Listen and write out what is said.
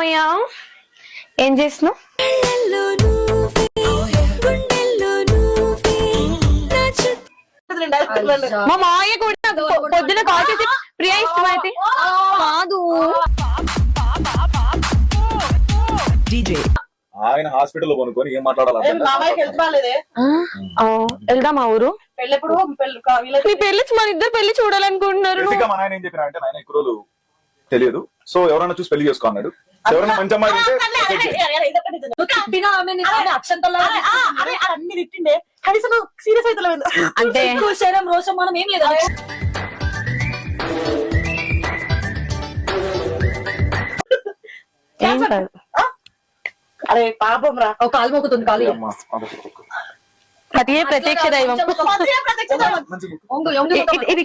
అయ్యా ఏం చేస్తున్నావు? మా మాయ కూడా పొద్దున కాల్ చేసి ప్రియా ఇష్టమైతే కాదు ఆయన హాస్పిటల్ కొనుక్కొని ఏం మాట్లాడాలి? వెళ్దామా ఊరు? పెళ్ళెప్పుడు మీ పెళ్లి మన ఇద్దరు పెళ్లి చూడాలనుకుంటున్నారు. మా నాయన ఏం చెప్పినా అంటే నాయన ఎక్కువ రోజులు తెలియదు, సో ఎవరైనా చూసి పెళ్లి చేసుకో అన్నాడు. ఎవరైనా మంచి అమ్మాయి అన్ని తిట్టిండే కనీసం సీరియస్ అయితే అంటే శరం రోషం మనం ఏం లేదు. ఏం కాదు. అరే పాపం రా, ఒక కాలు మొక్కుతుంది కాలు. అదే ప్రత్యక్ష దైవం. ఇది